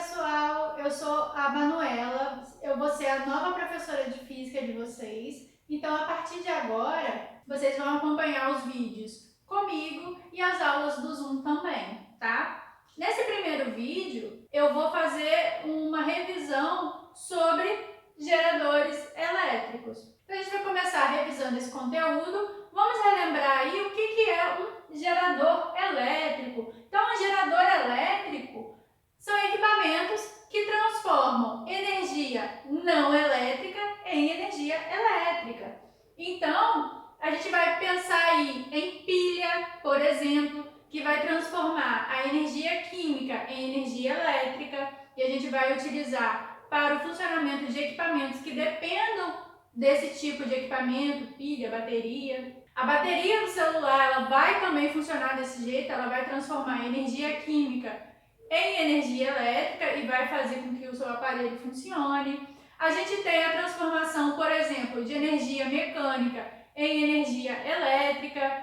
pessoal, eu sou a Manuela, eu vou ser a nova professora de física de vocês. Então, a partir de agora, vocês vão acompanhar os vídeos comigo e as aulas do Zoom também, tá? Nesse primeiro vídeo, eu vou fazer uma revisão sobre geradores elétricos. Então, a gente vai começar revisando esse conteúdo. Vamos relembrar aí o que é um gerador elétrico. Então, um gerador elétrico são equipamentos que transformam energia não elétrica em energia elétrica. Então, a gente vai pensar aí em pilha, por exemplo, que vai transformar a energia química em energia elétrica, e a gente vai utilizar para o funcionamento de equipamentos que dependam desse tipo de equipamento, pilha, bateria. A bateria do celular ela vai também funcionar desse jeito, ela vai transformar a energia química em energia elétrica e vai fazer com que o seu aparelho funcione. A gente tem a transformação, por exemplo, de energia mecânica em energia elétrica.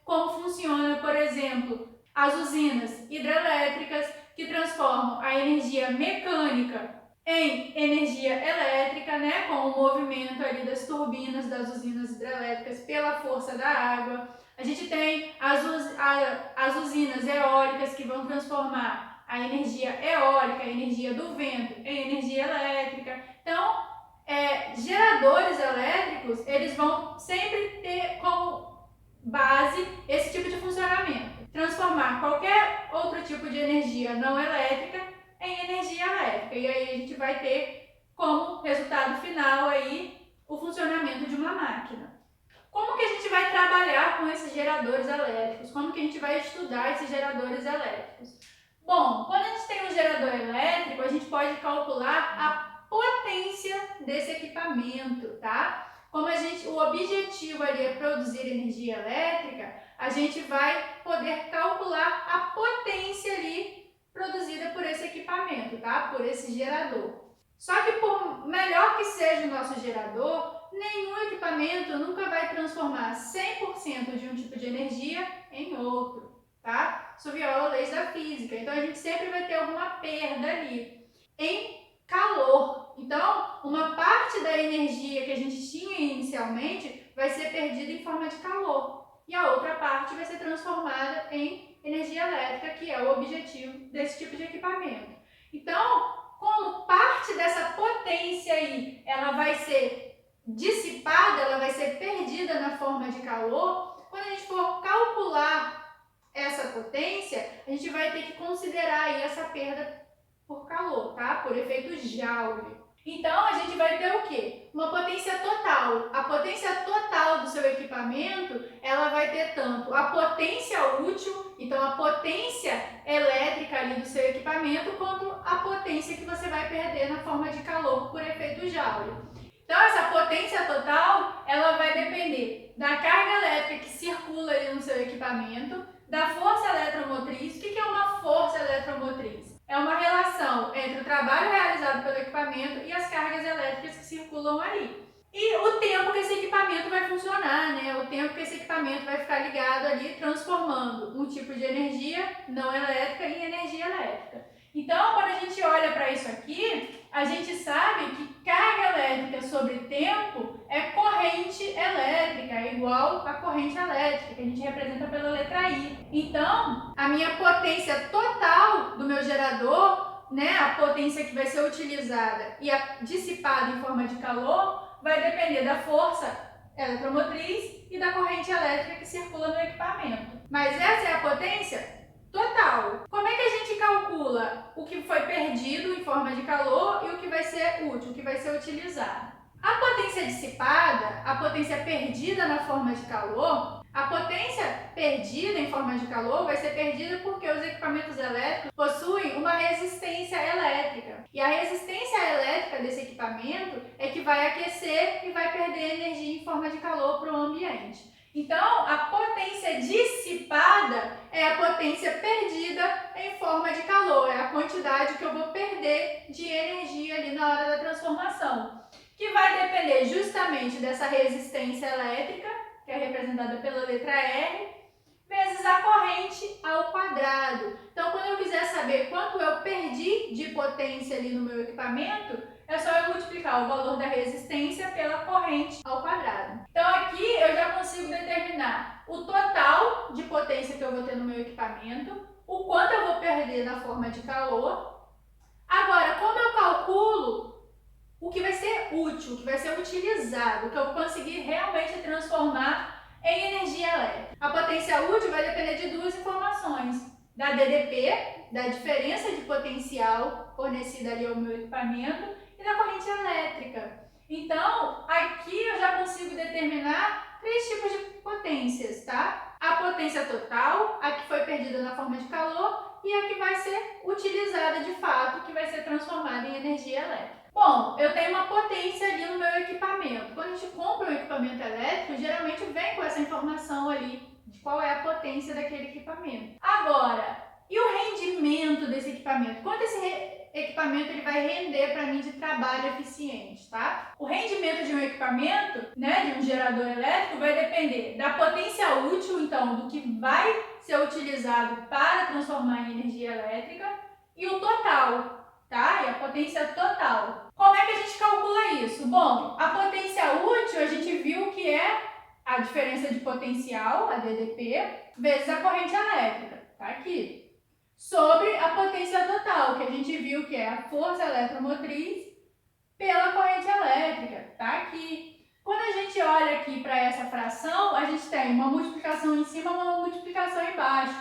Como funciona, por exemplo, as usinas hidrelétricas que transformam a energia mecânica em energia elétrica, né, com o movimento ali das turbinas das usinas hidrelétricas pela força da água. A gente tem as usinas eólicas que vão transformar a energia eólica, a energia do vento, em energia elétrica. Então, geradores elétricos, eles vão sempre ter como base esse tipo de funcionamento. Transformar qualquer outro tipo de energia não elétrica em energia elétrica. E aí a gente vai ter como resultado final aí o funcionamento de uma máquina. Como que a gente vai trabalhar com esses geradores elétricos? Como que a gente vai estudar esses geradores elétricos? Bom, quando a gente tem um gerador elétrico, a gente pode calcular a potência desse equipamento, tá? Como o objetivo ali é produzir energia elétrica, a gente vai poder calcular a potência ali produzida por esse equipamento, tá? Por esse gerador. Só que por melhor que seja o nosso gerador, nenhum equipamento nunca vai transformar 100% de um tipo de energia em outro, tá? Isso viola leis da física, então a gente sempre vai ter alguma perda ali. Em calor, então uma parte da energia que a gente tinha inicialmente vai ser perdida em forma de calor e a outra parte vai ser transformada em energia elétrica, que é o objetivo desse tipo de equipamento. Então, como parte dessa potência aí, ela vai ser dissipada, ela vai ser perdida na forma de calor, quando a gente for calcular essa potência, a gente vai ter que considerar aí essa perda por calor, tá? Por efeito Joule. Então, a gente vai ter o quê? Uma potência total. A potência total do seu equipamento, ela vai ter tanto a potência útil, então a potência elétrica ali do seu equipamento, quanto a potência que você vai perder na forma de calor por efeito Joule. Então, essa potência total, ela vai depender da carga elétrica que circula ali no seu equipamento, da força eletromotriz. O que é uma força eletromotriz? É uma relação entre o trabalho realizado pelo equipamento e as cargas elétricas que circulam ali. E o tempo que esse equipamento vai funcionar, né? O tempo que esse equipamento vai ficar ligado ali, transformando um tipo de energia não elétrica em energia elétrica. Então, quando a gente olha para isso aqui, a gente sabe que carga elétrica sobre tempo é corrente elétrica, é igual a corrente elétrica, que a gente representa pela letra I. Então, a minha potência total do meu gerador, né, a potência que vai ser utilizada e dissipada em forma de calor, vai depender da força eletromotriz e da corrente elétrica que circula no equipamento. Mas essa é a potência total. Como é que a gente calcula o que foi perdido em forma de calor e o que vai ser útil, o que vai ser utilizado? A potência dissipada, a potência perdida na forma de calor, a potência perdida em forma de calor vai ser perdida porque os equipamentos elétricos possuem uma resistência elétrica. E a resistência elétrica desse equipamento é que vai aquecer e vai perder energia em forma de calor para o ambiente. Então, a potência dissipada é a potência perdida em forma de calor, é a quantidade que eu vou perder de energia ali na hora da transformação, que vai depender justamente dessa resistência elétrica, que é representada pela letra R, vezes a corrente ao quadrado. Então, quando eu quiser saber quanto eu perdi I de potência ali no meu equipamento, é só eu multiplicar o valor da resistência pela corrente ao quadrado. Então aqui eu já consigo determinar o total de potência que eu vou ter no meu equipamento, o quanto eu vou perder na forma de calor. Agora, como eu calculo o que vai ser útil, o que vai ser utilizado, o que eu vou conseguir realmente transformar em energia elétrica. A potência útil vai depender de duas informações: da DDP, da diferença de potencial fornecida ali ao meu equipamento, e da corrente elétrica. Então, aqui eu já consigo determinar 3 tipos de potências, tá? A potência total, a que foi perdida na forma de calor, e a que vai ser utilizada de fato, que vai ser transformada em energia elétrica. Bom, eu tenho uma potência ali no meu equipamento. Quando a gente compra um equipamento elétrico, geralmente vem com essa informação ali de qual é a potência daquele equipamento. Agora, e o rendimento desse equipamento? Quanto esse equipamento ele vai render para mim de trabalho eficiente, tá? O rendimento de um equipamento, né, de um gerador elétrico, vai depender da potência útil, então, do que vai ser utilizado para transformar em energia elétrica, e o total, tá? E a potência total. Como é que a gente calcula isso? Bom, a potência útil a gente viu que é a diferença de potencial, a DDP, vezes a corrente elétrica, tá aqui. Sobre a potência total, que a gente viu que é a força eletromotriz pela corrente elétrica, tá aqui. Quando a gente olha aqui para essa fração, a gente tem uma multiplicação em cima e uma multiplicação embaixo.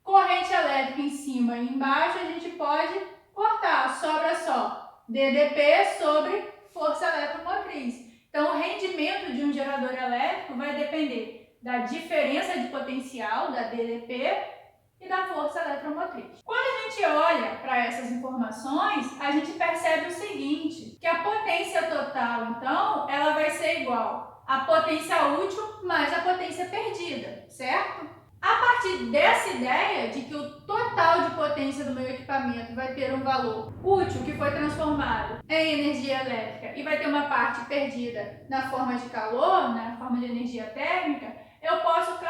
Corrente elétrica em cima e embaixo a gente pode cortar, sobra só DDP sobre força eletromotriz. Então, o rendimento de um gerador elétrico vai depender da diferença de potencial, da DDP, e da força eletromotriz. Quando a gente olha para essas informações, a gente percebe o seguinte, que a potência total, então, ela vai ser igual à potência útil mais a potência perdida, certo? A partir dessa ideia de que o total de potência do meu equipamento vai ter um valor útil que foi transformado em energia elétrica e vai ter uma parte perdida na forma de calor, na forma de energia térmica, eu posso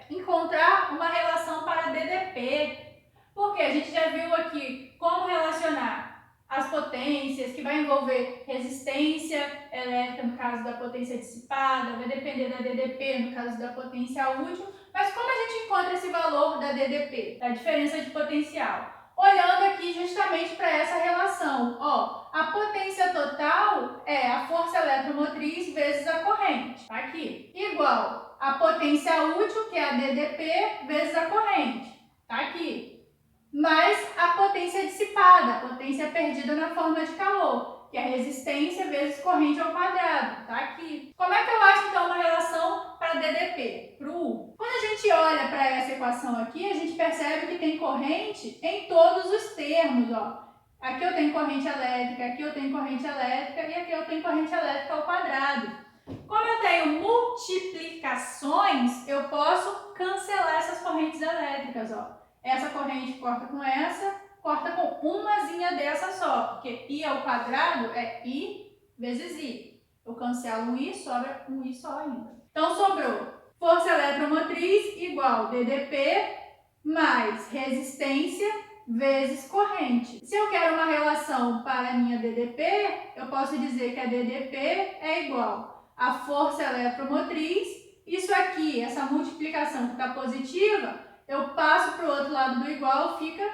encontrar uma relação para DDP, porque a gente já viu aqui como relacionar as potências, que vai envolver resistência elétrica no caso da potência dissipada, vai depender da DDP no caso da potência útil, mas como a gente encontra esse valor da DDP, da diferença de potencial? Olhando aqui justamente para essa relação, ó, a potência total é a força eletromotriz vezes a corrente, tá aqui, igual a potência útil, que é a DDP, vezes a corrente, tá aqui, mais a potência dissipada, a potência perdida na forma de calor, que é a resistência vezes corrente ao quadrado, tá aqui. Como é que eu acho então uma relação para DDP, para o U? Quando a gente olha para essa equação aqui, a gente percebe que tem corrente em todos os termos, ó. Aqui eu tenho corrente elétrica, aqui eu tenho corrente elétrica e aqui eu tenho corrente elétrica ao quadrado. Como eu tenho multiplicações, eu posso cancelar essas correntes elétricas, ó. Essa corrente corta com essa, corta com umazinha dessa só, porque I ao quadrado é I vezes I. Eu cancelo um I, sobra um I só ainda. Então, sobrou força eletromotriz igual DDP mais resistência vezes corrente. Se eu quero uma relação para a minha DDP, eu posso dizer que a DDP é igual a força eletromotriz. Isso aqui, essa multiplicação que está positiva, eu passo para o outro lado do igual, fica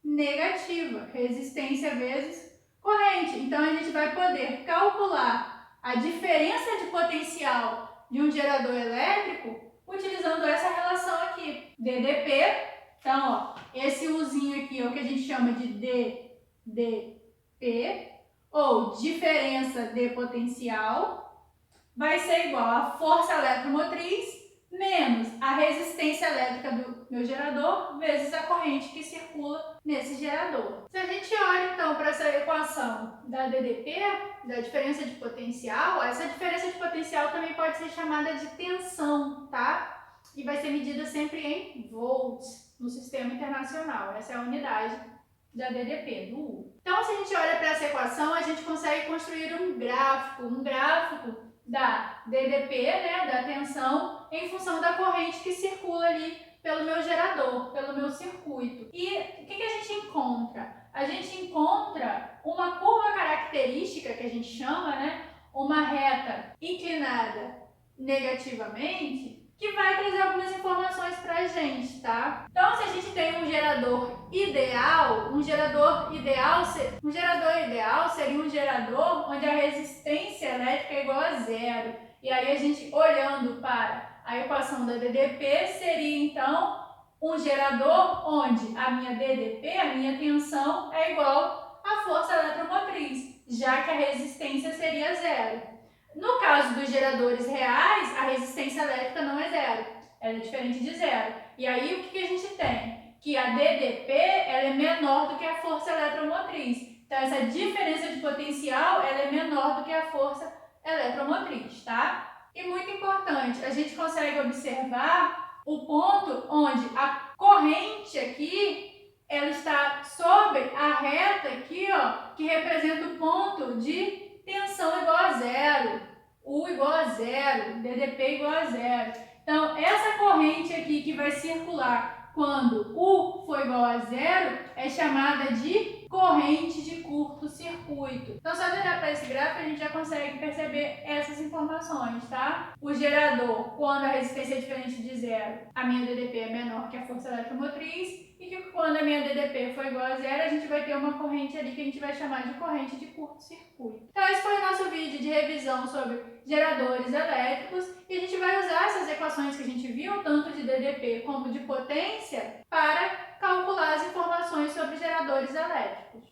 negativa. Resistência vezes corrente. Então, a gente vai poder calcular a diferença de potencial de um gerador elétrico utilizando essa relação aqui. DDP, então, ó, esse Uzinho aqui é o que a gente chama de DDP, ou diferença de potencial, vai ser igual a força eletromotriz menos a resistência elétrica do meu gerador vezes a corrente que circula nesse gerador. Se a gente olha então para essa equação da DDP, da diferença de potencial, essa diferença de potencial também pode ser chamada de tensão, tá? E vai ser medida sempre em volts no sistema internacional. Essa é a unidade da DDP, do U. Então, se a gente olha para essa equação, a gente consegue construir um gráfico da DDP, né, da tensão, em função da corrente que circula ali pelo meu gerador, pelo meu circuito. E o que a gente encontra? a gente encontra uma curva característica, que a gente chama, né? Uma reta inclinada negativamente, que vai trazer algumas informações para a gente, tá? Então, se a gente tem um gerador ideal, um gerador ideal seria um gerador onde a resistência elétrica é igual a zero. E aí a gente, olhando para a equação da DDP, seria então um gerador onde a minha DDP, a minha tensão, é igual à força eletromotriz, já que a resistência seria zero. No caso dos geradores reais, a resistência elétrica não é zero, ela é diferente de zero. E aí o que a gente tem? Que a DDP ela é menor do que a força eletromotriz. Então essa diferença de potencial ela é menor do que a força eletromotriz, tá? E muito importante, a gente consegue observar o ponto onde a corrente aqui ela está sobre a reta aqui, ó, que representa o ponto de tensão igual a zero, U igual a zero, DDP igual a zero. Então, essa corrente aqui que vai circular quando U for igual a zero é chamada de corrente de curto-circuito. Então, só de olhar para esse gráfico a gente já consegue perceber essas informações, tá? O gerador, quando a resistência é diferente de zero, a minha DDP é menor que a força eletromotriz, e que quando a minha DDP for igual a zero, a gente vai ter uma corrente ali que a gente vai chamar de corrente de curto-circuito. Então, esse foi o nosso vídeo de revisão sobre geradores elétricos, e a gente vai usar essas equações que a gente viu, tanto de DDP como de potência, para calcular as informações sobre geradores elétricos.